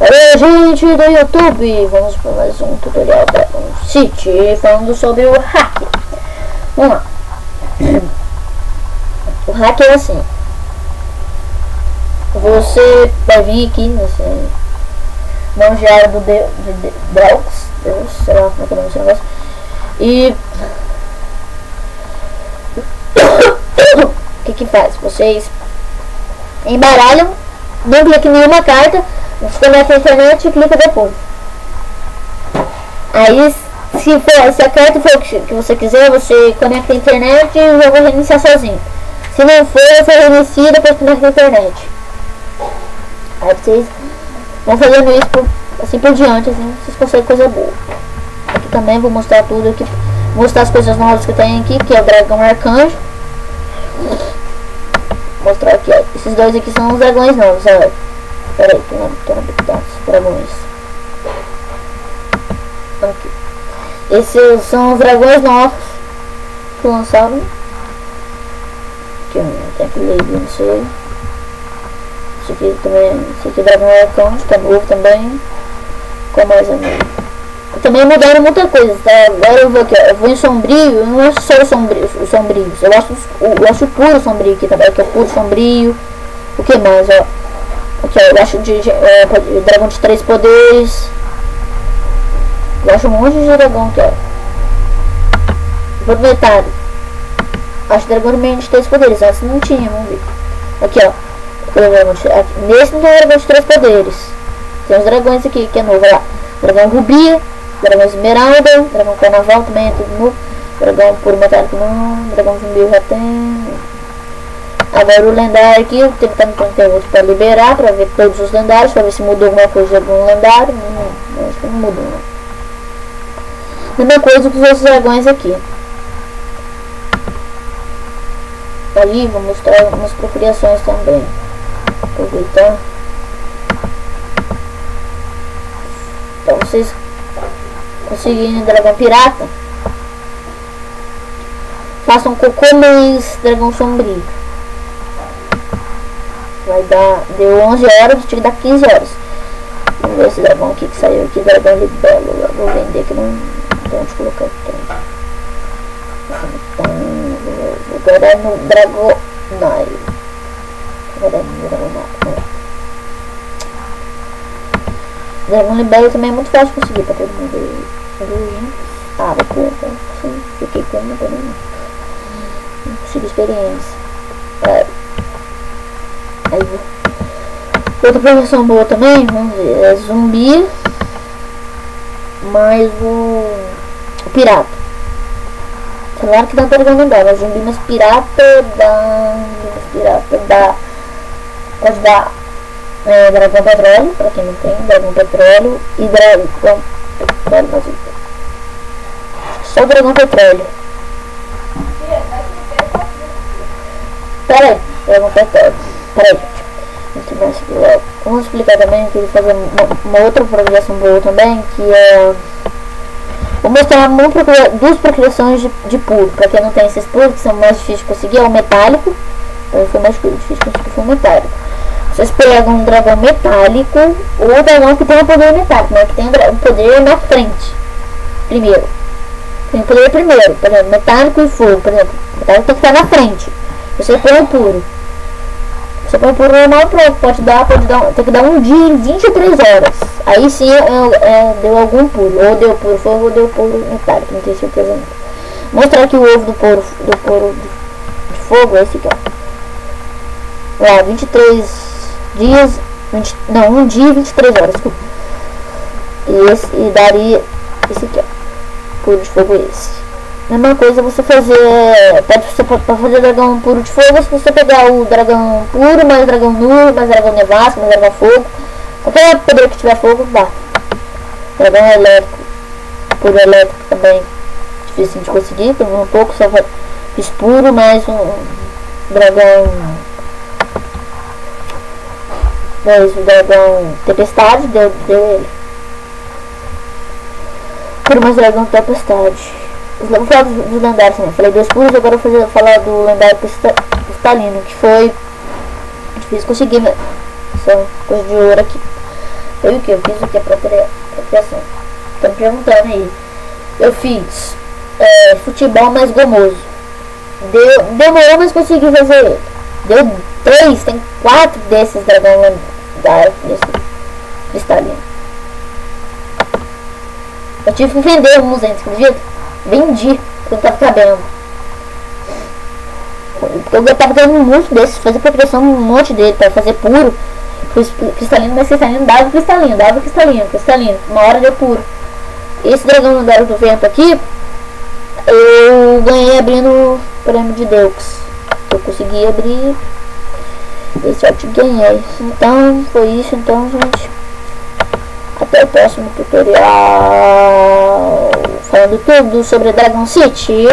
Oi, gente do YouTube, vamos para mais um tutorial da City falando sobre o hack. Vamos lá. O hack é assim: você vai vir aqui nesse manjar do Deus, sei lá como é que é o nome desse negócio, e o que faz? Vocês embaralham, não clica em nenhuma carta. Você conecta a internet e clica depois. Aí, se a carta for que você quiser, você conecta a internet e o jogo vai reiniciar sozinho. Se não for, você reinicia e depois conecta a internet. Aí vocês vão fazendo isso assim por diante, assim vocês conseguem coisa boa. Aqui também vou mostrar tudo aqui. Vou mostrar as coisas novas que tem aqui, que é o dragão arcanjo. Vou mostrar aqui, ó. Esses dois aqui são os dragões novos, ó. Pera aí, tô na os dragões. Aqui. Esses são os dragões novos que lançaram. Aqui tem aquele aí, não sei. Esse aqui também, esse aqui é dragão arcanjo, tá novo também. Qual mais é novo? Também mudaram muita coisa, tá? Agora eu vou aqui, ó, eu vou em sombrio, eu não acho só os sombrios, eu acho o puro sombrio aqui também, que é o puro sombrio. O que mais, ó? Aqui, ó, eu acho de dragão de 3 poderes. Eu acho um monte de dragão aqui, ó. Proprietário. Acho dragão de 3 poderes, essa não tinha, vamos ver. Aqui, ó. Nesse não tem dragão de 3 poderes. Tem os dragões aqui, que é novo, ó lá. Dragão rubia, dragão esmeralda, dragão carnaval também é tudo novo. Dragão puro metálico não, dragão zumbi já tem. Agora o lendário aqui, eu tenho que estar no conteúdo para liberar, para ver todos os lendários, para ver se mudou alguma coisa de algum lendário. Não, acho que não mudou, não. Mesma coisa que os outros dragões aqui. Ali vou mostrar algumas procriações também. Aproveitar. Para vocês conseguirem dragão pirata, façam cocô mais dragão sombrio. Vai dar, deu 11 horas, tinha que dar 15 horas. Vamos ver esse dragão aqui que saiu aqui, dragão libelo. Eu vou vender que não tem onde colocar aqui. Então, vou guardar no Dragonite. Dragão libelo também é muito fácil de conseguir pra todo mundo. Ah, vou comprar. Fiquei com uma também. Não consigo experiência. Aí, outra promoção boa também, vamos ver, é zumbi mais o pirata. Claro que dá pra dragão não dá, mas zumbi mais pirata dá pode dar dragão petróleo, pra quem não tem, dragão petróleo e dragão petróleo, mas só dragão petróleo. Pera aí, dragão petróleo. Peraí, gente. Vamos explicar também que ele fazer uma outra procriação boa também, que é... Vou mostrar duas procriações de puro. Pra quem não tem esses puros, que são mais difíceis de conseguir, é o metálico. Foi mais difícil de conseguir, foi o metálico. Vocês pegam um dragão metálico, ou o dragão que tem o poder metálico, né? Que tem o poder na frente. Primeiro. Tem o poder primeiro, por exemplo, metálico e fogo. Por exemplo, metálico tem que estar na frente. Você põe o puro. Você põe por normal, pronto, tem que dar um dia em 23 horas. Aí sim deu algum puro, ou deu puro fogo ou deu puro metálico, não tenho certeza não. Mostrar aqui o ovo do puro de fogo, esse aqui, ó. Lá, 23 dias, não, 1 dia e 23 horas, desculpa. E daria esse aqui, ó. Puro de fogo esse. Mesma coisa você fazer, para fazer dragão puro de fogo, se você pegar o dragão puro, mais dragão nulo, mais dragão nevasco, mais dragão fogo, qualquer poder que tiver fogo, dá. Dragão elétrico, puro elétrico também, difícil de conseguir, por um pouco, só fiz puro, mais um dragão, o dragão tempestade, deu ele. Puro mais dragão tempestade. Vou falar dos lendários também. Falei 2 puros, agora eu vou falar do lendário cristalino, que foi difícil conseguir, só coisa de ouro aqui. Foi o que? Eu fiz o que? Apropriação. Estão perguntando aí. Eu fiz futebol mais gomoso. Demorou, mas consegui fazer ele. Deu 3, tem 4 desses dragão lendário, desse cristalino. Eu tive que vender uns antes, acredita? Vendi, porque não tava cabendo. Eu tava dando muito desses, fazer proteção um monte dele para fazer puro. Cristalino, mas cristalino dava cristalino. Uma hora deu puro. Esse dragão lendário do vento aqui, eu ganhei abrindo o prêmio de Deus. Eu consegui abrir. Esse eu te ganhei. Então, foi isso. Então, gente. Até o próximo tutorial. Falando tudo sobre Dragon City.